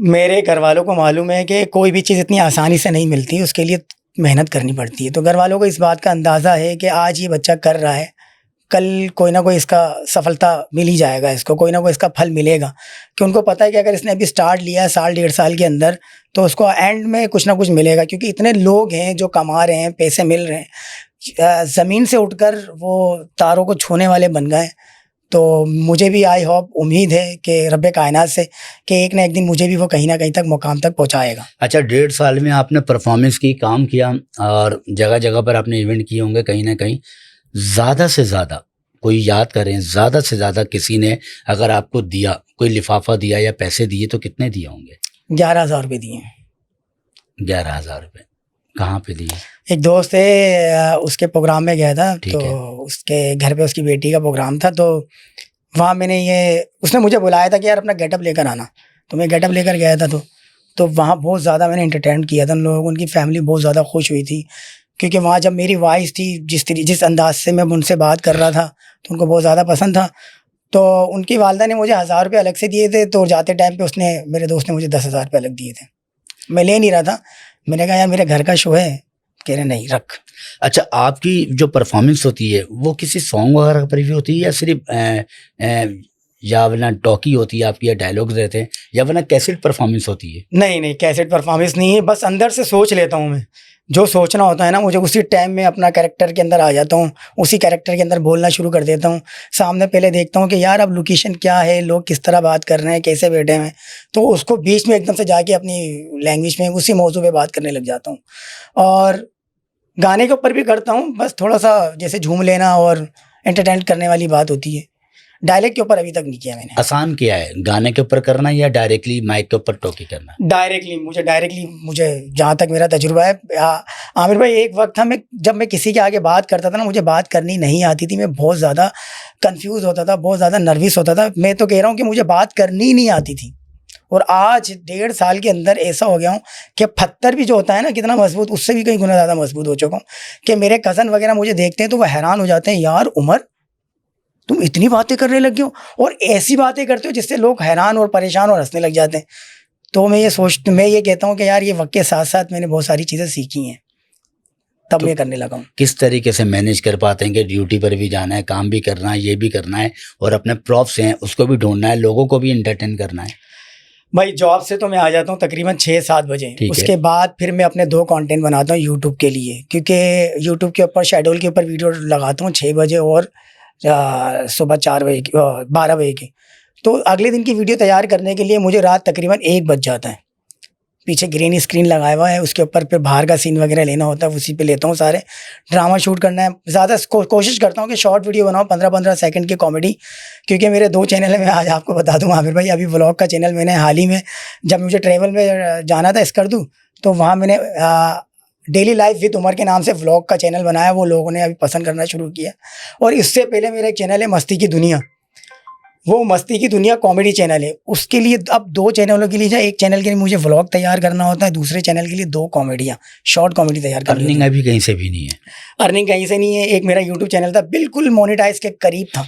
मेरे घर वालों को मालूम है कि कोई भी चीज़ इतनी आसानी से नहीं मिलती, उसके लिए मेहनत करनी पड़ती है। तो घर वालों को इस बात का अंदाज़ा है कि आज ये बच्चा कर रहा है, कल कोई ना कोई इसका सफलता मिल ही जाएगा, इसको कोई ना कोई इसका फल मिलेगा। कि उनको पता है कि अगर इसने अभी स्टार्ट लिया है साल 1.5 साल के अंदर, तो उसको एंड में कुछ ना कुछ मिलेगा, क्योंकि इतने लोग हैं जो कमा रहे हैं, पैसे मिल रहे हैं, ज़मीन से उठकर वो तारों को छूने वाले बन गए। तो मुझे भी आई होप, उम्मीद है कि रब्बे कायनात से कि एक ना एक दिन मुझे भी वो कहीं ना कहीं तक मुकाम तक पहुंचाएगा। अच्छा, 1.5 साल में आपने परफॉर्मेंस की, काम किया और जगह जगह पर आपने इवेंट किए होंगे, कहीं ना कहीं ज़्यादा से ज़्यादा कोई याद करें, ज़्यादा से ज़्यादा किसी ने अगर आपको दिया, कोई लिफाफा दिया या पैसे दिए, तो कितने दिए होंगे? 11,000 रुपये दिए। 11,000 रुपये कहाँ पे दिए? एक दोस्त है, उसके प्रोग्राम में गया था, ठीक तो है। उसके घर पे उसकी बेटी का प्रोग्राम था, तो वहाँ मैंने उसने मुझे बुलाया था कि यार अपना गेटअप लेकर आना, तो मैं गेटअप लेकर गया था। तो वहाँ बहुत ज़्यादा मैंने एंटरटेन किया था उन लोगों को, उनकी फैमिली बहुत ज़्यादा खुश हुई थी, क्योंकि वहाँ जब मेरी वॉइस थी, जिस अंदाज से मैं उनसे बात कर रहा था, तो उनको बहुत ज़्यादा पसंद था। तो उनकी वालदा ने मुझे 1,000 रुपये अलग से दिए थे, तो जाते टाइम पे मेरे दोस्त ने मुझे 10,000 रुपये अलग दिए थे। मैं ले नहीं रहा था, मैंने कहा यार मेरे घर का शो है, कह रहे नहीं रख। अच्छा, आपकी जो परफॉर्मेंस होती है वो किसी सॉन्ग वगैरह पर भी होती है या सिर्फ या वरना टॉकी होती है आपकी, या डायलॉग्स रहते हैं, या वरना कैसेट परफॉर्मेंस होती है? नहीं, कैसेट परफॉर्मेंस नहीं है, बस अंदर से सोच लेता हूँ मैं, जो सोचना होता है ना मुझे, उसी टाइम में अपना कैरेक्टर के अंदर आ जाता हूँ, उसी कैरेक्टर के अंदर बोलना शुरू कर देता हूँ। सामने पहले देखता हूँ कि यार अब लोकेशन क्या है, लोग किस तरह बात कर रहे हैं, कैसे बैठे हैं, तो उसको बीच में एकदम से जाके अपनी लैंग्वेज में उसी मौजू पे बात करने लग जाता हूँ। और गाने के ऊपर भी करता हूँ, बस थोड़ा सा जैसे झूम लेना और एंटरटेन करने वाली बात होती है। डायलेक्ट के ऊपर अभी तक नहीं किया मैंने। आसान क्या है, गाने के ऊपर करना या डायरेक्टली माइक के ऊपर टॉकी करना? डायरेक्टली मुझे जहाँ तक मेरा तजुर्बा है, आमिर भाई, एक वक्त था जब मैं किसी के आगे बात करता था ना, मुझे बात करनी नहीं आती थी, मैं बहुत ज़्यादा कंफ्यूज होता था, बहुत ज़्यादा नर्वस होता था। मैं तो कह रहा हूँ कि मुझे बात करनी ही नहीं आती थी, और आज 1.5 साल के अंदर ऐसा हो गया हूँ कि पत्थर भी जो होता है ना कितना मजबूत, उससे भी कई गुना ज़्यादा मजबूत हो चुका हूँ कि मेरे कज़न वगैरह मुझे देखते हैं तो वो हैरान हो जाते हैं, यार उमर तुम इतनी बातें करने लग गए हो, और ऐसी बातें करते हो जिससे लोग हैरान और परेशान और हंसने लग जाते हैं। तो मैं ये कहता हूँ कि यार ये वक्त के साथ साथ मैंने बहुत सारी चीज़ें सीखी हैं, तब तो मैं करने लगा हूँ। किस तरीके से मैनेज कर पाते हैं कि ड्यूटी पर भी जाना है, काम भी करना है, ये भी करना है, और अपने प्रॉप्स हैं उसको भी ढूंढना है, लोगों को भी एंटरटेन करना है? भाई जॉब से तो मैं आ जाता हूँ तकरीबन 6-7 बजे, उसके बाद फिर मैं अपने 2 कंटेंट बनाता हूँ यूट्यूब के लिए, क्योंकि यूट्यूब के ऊपर शेड्यूल के ऊपर वीडियो लगाता हूँ 6 बजे और सुबह 4 बजे की, 12 बजे की। तो अगले दिन की वीडियो तैयार करने के लिए मुझे रात तकरीबन 1 बज जाता है। पीछे ग्रीन स्क्रीन लगाया हुआ है, उसके ऊपर फिर बाहर का सीन वगैरह लेना होता है, उसी पे लेता हूँ सारे। ड्रामा शूट करना है, ज़्यादा कोशिश करता हूँ कि शॉर्ट वीडियो बनाऊँ 15-15 सेकंड की कॉमेडी, क्योंकि मेरे 2 चैनल है। मैं आज आपको बता दूँ आमिर भाई, अभी व्लॉग का चैनल मैंने हाल ही में, जब मुझे ट्रैवल में जाना था स्कर्दू, तो वहाँ मैंने डेली लाइफ विद उमर के नाम से व्लॉग का चैनल बनाया, वो लोगों ने अभी पसंद करना शुरू किया। और इससे पहले मेरा एक चैनल है मस्ती की दुनिया, वो मस्ती की दुनिया कॉमेडी चैनल है। उसके लिए अब 2 चैनलों के लिए, एक चैनल के लिए मुझे व्लॉग तैयार करना होता है, दूसरे चैनल के लिए 2 कॉमेडियाँ शॉर्ट कॉमेडी तैयार करनी होती अर्निंग है। अभी कहीं से भी नहीं है। अर्निंग कहीं से नहीं है। एक मेरा यूट्यूब चैनल था, बिल्कुल मोनेटाइज के करीब था,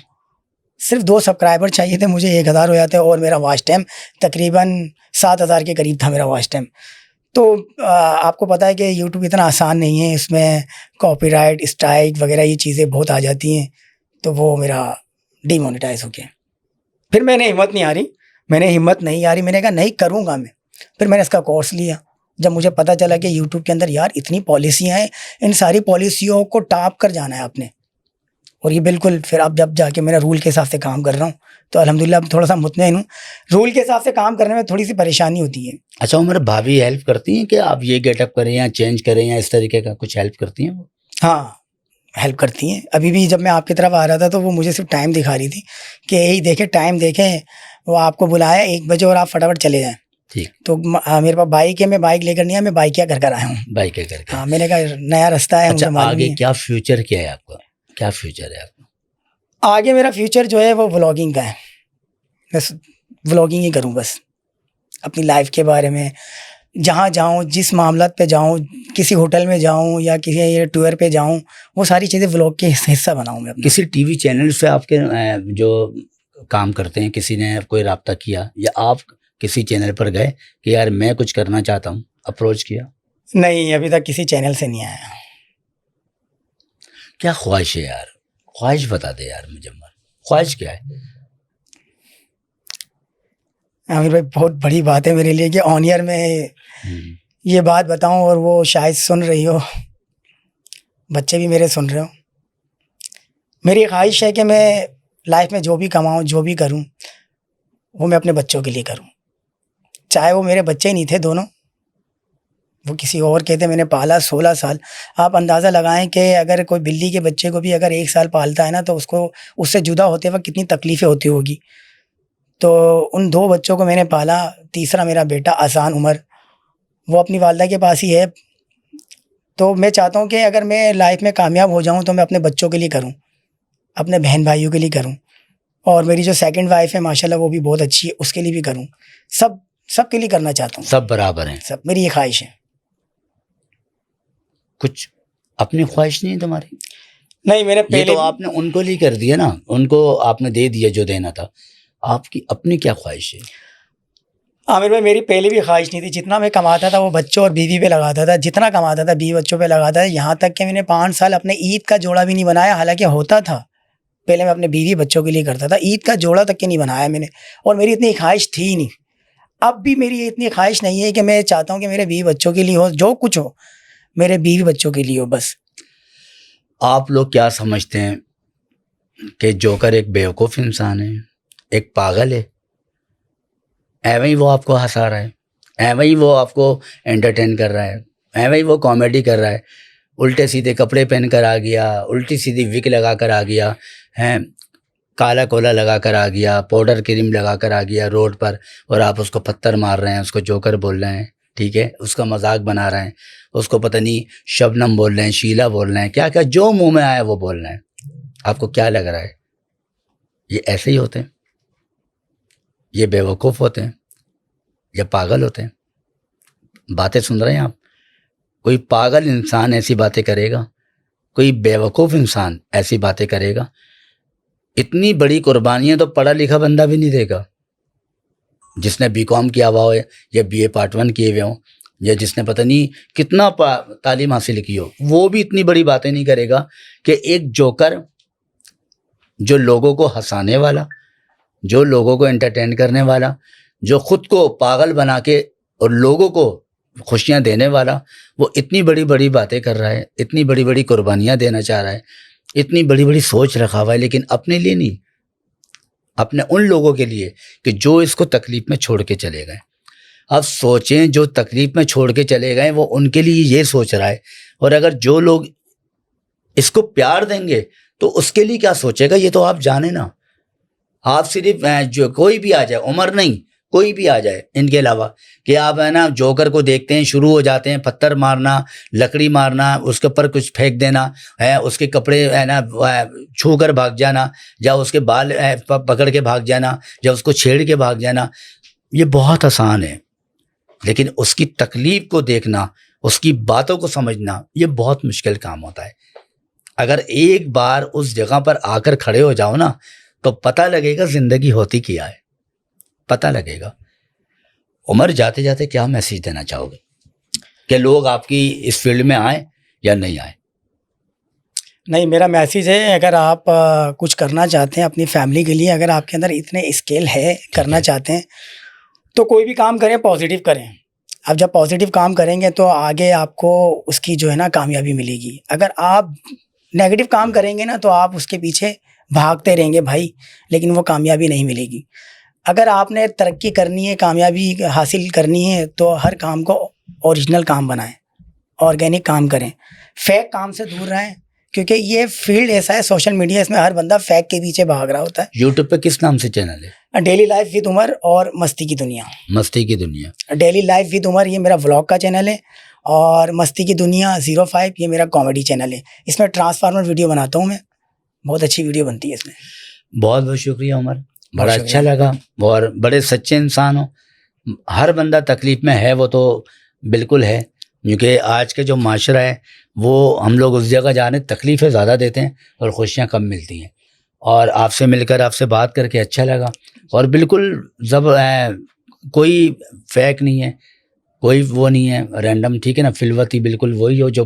सिर्फ 2 सब्सक्राइबर चाहिए थे मुझे, 1000 हो जाते, और मेरा वॉच टाइम तकरीबन 7000 के करीब था मेरा वॉच टाइम। तो आपको पता है कि यूट्यूब इतना आसान नहीं है, इसमें कॉपीराइट स्ट्राइक वगैरह ये चीज़ें बहुत आ जाती हैं, तो वो मेरा डीमोनेटाइज हो गया। फिर मैंने हिम्मत नहीं हारी, मैंने कहा नहीं करूँगा मैं। फिर मैंने इसका कोर्स लिया। जब मुझे पता चला कि यूट्यूब के अंदर यार इतनी पॉलिसियाँ हैं, इन सारी पॉलिसियों को टाप कर जाना है आपने, और ये बिल्कुल, फिर अब जब जाके मेरा रूल के हिसाब से काम कर रहा हूँ, तो अल्हम्दुलिल्लाह अब थोड़ा सा मुतमईन हूँ। रूल के हिसाब से काम करने में थोड़ी सी परेशानी होती है। अच्छा, उमर भाभी हेल्प करती हैं कि आप ये गेटअप करें या चेंज करें या इस तरीके का कुछ हेल्प करती हैं वो? हाँ, हेल्प करती हैं। अभी भी जब मैं आपकी तरफ आ रहा था तो वो मुझे सिर्फ टाइम दिखा रही थी कि यही देखें, टाइम देखें, वो आपको बुलाया 1 बजे और आप फटाफट चले जाएँ। ठीक। तो मेरे पास बाइक है, मैं बाइक लेकर नहीं आया, मैं बाइक क्या घर आया हूँ। बाइक के करके। हाँ, मैंने कहा नया रास्ता है, अच्छा, मुझे मालूम आगे नहीं है। क्या फ्यूचर क्या है आपका? क्या फ्यूचर है आपका? आगे मेरा फ्यूचर जो है वो व्लॉगिंग का है। बस व्लॉगिंग ही करूँ, बस अपनी लाइफ के बारे में, जहाँ जाऊँ, जिस मामलात पे जाऊँ, किसी होटल में जाऊँ या किसी टूर पे जाऊँ, वो सारी चीज़ें व्लॉग के हिस्सा बनाऊँ मैं अपना। किसी टीवी चैनल से आपके जो काम करते हैं, किसी ने कोई राब्ता किया या आप किसी चैनल पर गए कि यार मैं कुछ करना चाहता हूँ, अप्रोच किया? नहीं, अभी तक किसी चैनल से नहीं आया। क्या ख्वाहिश है यार? ख्वाहिश बता दे यार मुजम्मल, ख्वाहिश क्या है? आमिर भाई, बहुत बड़ी बात है मेरे लिए कि ऑन ईयर में ये बात बताऊं, और वो शायद सुन रही हो, बच्चे भी मेरे सुन रहे हो। मेरी ख्वाहिश है कि मैं लाइफ में जो भी कमाऊं, जो भी करूं, वो मैं अपने बच्चों के लिए करूं। चाहे वो मेरे बच्चे ही नहीं थे दोनों, वो किसी और के थे, मैंने पाला 16 साल। आप अंदाज़ा लगाएं कि अगर कोई बिल्ली के बच्चे को भी अगर 1 साल पालता है ना, तो उसको उससे जुदा होते वक्त कितनी तकलीफ़ें होती होगी। तो उन 2 बच्चों को मैंने पाला। तीसरा मेरा बेटा आसान उमर, वो अपनी वालिदा के पास ही है। तो मैं चाहता हूँ कि अगर मैं लाइफ में कामयाब हो जाऊँ तो मैं अपने बच्चों के लिए करूँ, अपने बहन भाइयों के लिए करूँ, और मेरी जो सेकंड वाइफ है माशाल्लाह वो भी बहुत अच्छी है, उसके लिए भी करूँ। सब के लिए करना चाहता हूँ। सब बराबर हैं। सब, मेरी ये ख्वाहिश है। कुछ अपनी ख्वाहिश नहीं है तुम्हारी? नहीं, मैंने ये पहले तो आपने उनको लिए कर दिया ना, उनको आपने दे दिया जो देना था। आपकी अपनी क्या ख्वाहिश है? आमिर भाई, मेरी पहले भी ख्वाहिश नहीं थी। जितना मैं कमाता था वो बच्चों और बीवी पे लगाता था, जितना कमाता था बीवी बच्चों पे लगाता था। यहाँ तक कि मैंने 5 साल अपने ईद का जोड़ा भी नहीं बनाया, हालांकि होता था। पहले मैं अपने बीवी बच्चों के लिए करता था, ईद का जोड़ा तक के नहीं बनाया मैंने, और मेरी इतनी ख्वाहिश थी ही नहीं। अब भी मेरी इतनी ख्वाहिश नहीं है कि मैं चाहता हूँ कि मेरे बीवी बच्चों के लिए हो, जो कुछ हो मेरे बीवी बच्चों के लिए हो बस। आप लोग क्या समझते हैं कि जोकर एक बेवकूफ़ इंसान है, एक पागल है? एवं ही वो आपको हंसा रहा है, एवं ही वो आपको एंटरटेन कर रहा है, एवं ही वो कॉमेडी कर रहा है। उल्टे सीधे कपड़े पहन कर आ गया, उल्टी सीधी विग लगा कर आ गया, हैं काला कोला लगा कर आ गया, पाउडर क्रीम लगा कर आ गया रोड पर, और आप उसको पत्थर मार रहे हैं, उसको जोकर बोल रहे हैं, ठीक है, उसका मजाक बना रहे हैं, उसको पता नहीं शबनम बोल रहे हैं, शीला बोल रहे हैं, क्या क्या जो मुंह में आया वो बोल रहे हैं। आपको क्या लग रहा है ये ऐसे ही होते हैं? ये बेवकूफ़ होते हैं या पागल होते हैं? बातें सुन रहे हैं आप? कोई पागल इंसान ऐसी बातें करेगा? कोई बेवकूफ़ इंसान ऐसी बातें करेगा? इतनी बड़ी कुर्बानियाँ तो पढ़ा लिखा बंदा भी नहीं देगा। जिसने बीकॉम किया हुआ हो या बीए पार्ट 1 किए हुए हों, या जिसने पता नहीं कितना तालीम हासिल की हो, वो भी इतनी बड़ी बातें नहीं करेगा कि एक जोकर जो लोगों को हंसाने वाला, जो लोगों को एंटरटेन करने वाला, जो खुद को पागल बना के और लोगों को खुशियां देने वाला, वो इतनी बड़ी बड़ी बातें कर रहा है, इतनी बड़ी बड़ी कुर्बानियां देना चाह रहा है, इतनी बड़ी बड़ी सोच रखा हुआ है, लेकिन अपने लिए नहीं, अपने उन लोगों के लिए कि जो इसको तकलीफ में छोड़ के चले गए। अब सोचें, जो तकलीफ में छोड़ के चले गए वो उनके लिए ये सोच रहा है, और अगर जो लोग इसको प्यार देंगे तो उसके लिए क्या सोचेगा ये तो आप जाने ना। आप सिर्फ जो कोई भी आ जाए, उमर नहीं, कोई भी आ जाए इनके अलावा, कि आप है ना जोकर को देखते हैं शुरू हो जाते हैं पत्थर मारना, लकड़ी मारना, उसके ऊपर कुछ फेंक देना है, उसके कपड़े है ना छू कर भाग जाना, या उसके बाल पकड़ के भाग जाना, या उसको छेड़ के भाग जाना, ये बहुत आसान है। लेकिन उसकी तकलीफ को देखना, उसकी बातों को समझना, ये बहुत मुश्किल काम होता है। अगर एक बार उस जगह पर आकर खड़े हो जाओ ना, तो पता लगेगा जिंदगी होती क्या है, पता लगेगा। उमर, जाते जाते क्या मैसेज देना चाहोगे कि लोग आपकी इस फील्ड में आए या नहीं आए? नहीं, मेरा मैसेज है, अगर आप कुछ करना चाहते हैं अपनी फैमिली के लिए, अगर आपके अंदर इतने स्किल है, करना चाहते हैं, तो कोई भी काम करें, पॉजिटिव करें। आप जब पॉजिटिव काम करेंगे तो आगे आपको उसकी जो है ना कामयाबी मिलेगी। अगर आप नेगेटिव काम करेंगे ना तो आप उसके पीछे भागते रहेंगे भाई, लेकिन वो कामयाबी नहीं मिलेगी। अगर आपने तरक्की करनी है, कामयाबी हासिल करनी है, तो हर काम को ओरिजिनल काम बनाएं, ऑर्गेनिक काम करें, फेक काम से दूर रहें, क्योंकि ये फील्ड ऐसा है, सोशल मीडिया, इसमें हर बंदा फेक के पीछे भाग रहा होता है। यूट्यूब पे किस नाम से चैनल है? डेली लाइफ विद उमर और मस्ती की दुनिया। मस्ती की दुनिया। डेली लाइफ विद उमर ये मेरा व्लॉग का चैनल है, और मस्ती की दुनिया 05 ये मेरा कॉमेडी चैनल है। इसमें ट्रांसफार्मर वीडियो बनाता हूँ मैं, बहुत अच्छी वीडियो बनती है इसमें। बहुत बहुत शुक्रिया उमर, बड़ा अच्छा लगा, और बड़े सच्चे इंसान हो। हर बंदा तकलीफ में है, वो तो बिल्कुल है, क्योंकि आज के जो माशरा है वो हम लोग उस जगह जाने तकलीफ़ें ज़्यादा देते हैं और खुशियाँ कम मिलती हैं। और आपसे मिलकर, आपसे बात करके अच्छा लगा, और बिल्कुल जब कोई फेक नहीं है, कोई वो नहीं है रैंडम, ठीक है ना, फिलवती बिल्कुल वही हो जो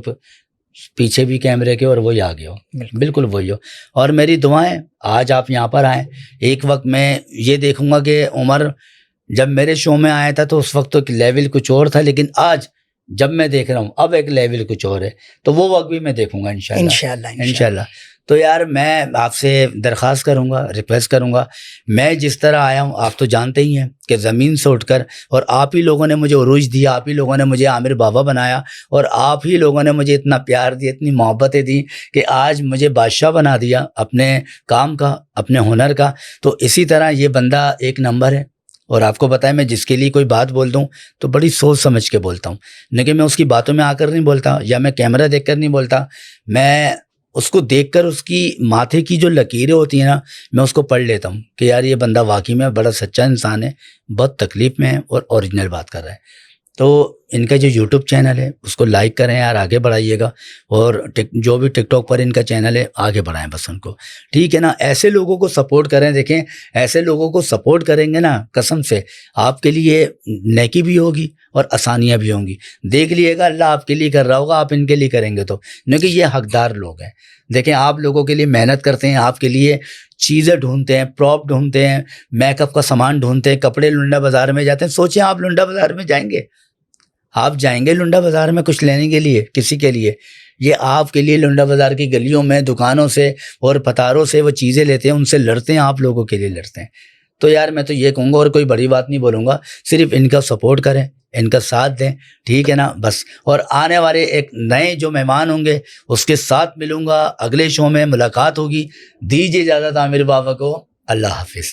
पीछे भी कैमरे के और वही आगे हो, बिल्कुल वही हो। और मेरी दुआएं आज आप यहाँ पर आए, एक वक्त मैं ये देखूंगा कि उमर जब मेरे शो में आया था तो उस वक्त तो लेवल कुछ और था, लेकिन आज जब मैं देख रहा हूँ अब एक लेवल कुछ और है, तो वो वक्त भी मैं देखूंगा इंशाल्लाह। तो यार मैं आपसे दरख्वास्त करूंगा, रिक्वेस्ट करूंगा, मैं जिस तरह आया हूँ, आप तो जानते ही हैं कि ज़मीन से उठकर, और आप ही लोगों ने मुझे उरूज दिया, आप ही लोगों ने मुझे आमिर बाबा बनाया, और आप ही लोगों ने मुझे इतना प्यार दिया, इतनी मोहब्बतें दी कि आज मुझे बादशाह बना दिया अपने काम का, अपने हुनर का। तो इसी तरह ये बंदा एक नंबर है, और आपको पता है मैं जिसके लिए कोई बात बोल दूं तो बड़ी सोच समझ के बोलता हूं, लेकिन मैं उसकी बातों में आकर नहीं बोलता, या मैं कैमरा देखकर नहीं बोलता, मैं उसको देखकर उसकी माथे की जो लकीरें होती हैं ना, मैं उसको पढ़ लेता हूं कि यार ये बंदा वाकई में बड़ा सच्चा इंसान है, बहुत तकलीफ में है और ओरिजिनल बात कर रहा है। तो इनका जो यूट्यूब चैनल है उसको लाइक करें यार, आगे बढ़ाइएगा, और जो भी टिकटॉक पर इनका चैनल है आगे बढ़ाएं बस उनको, ठीक है ना। ऐसे लोगों को सपोर्ट करें, देखें ऐसे लोगों को सपोर्ट करेंगे ना, कसम से आपके लिए नेकी भी होगी और आसानियां भी होंगी। देख लीजिएगा, अल्लाह आपके लिए कर रहा होगा, आप इनके लिए करेंगे तो, क्योंकि ये हकदार लोग हैं। देखें आप लोगों के लिए मेहनत करते हैं, आपके लिए चीज़ें ढूंढते हैं, प्रॉप ढूंढते हैं, मेकअप का सामान ढूंढते हैं, कपड़े लुंडा बाज़ार में जाते हैं। सोचें आप लुंडा बाज़ार में जाएंगे, आप जाएंगे लुंडा बाज़ार में कुछ लेने के लिए किसी के लिए, ये आपके लिए लुंडा बाज़ार की गलियों में, दुकानों से और पतारों से वो चीज़ें लेते हैं, उनसे लड़ते हैं, आप लोगों के लिए लड़ते हैं। तो यार मैं तो ये कहूँगा, और कोई बड़ी बात नहीं बोलूँगा, सिर्फ इनका सपोर्ट करें, इनका साथ दें, ठीक है ना, बस। और आने वाले एक नए जो मेहमान होंगे उसके साथ मिलूँगा, अगले शो में मुलाकात होगी। दीजिए इजाज़त आमिर बाबा को, अल्लाह हाफिज़।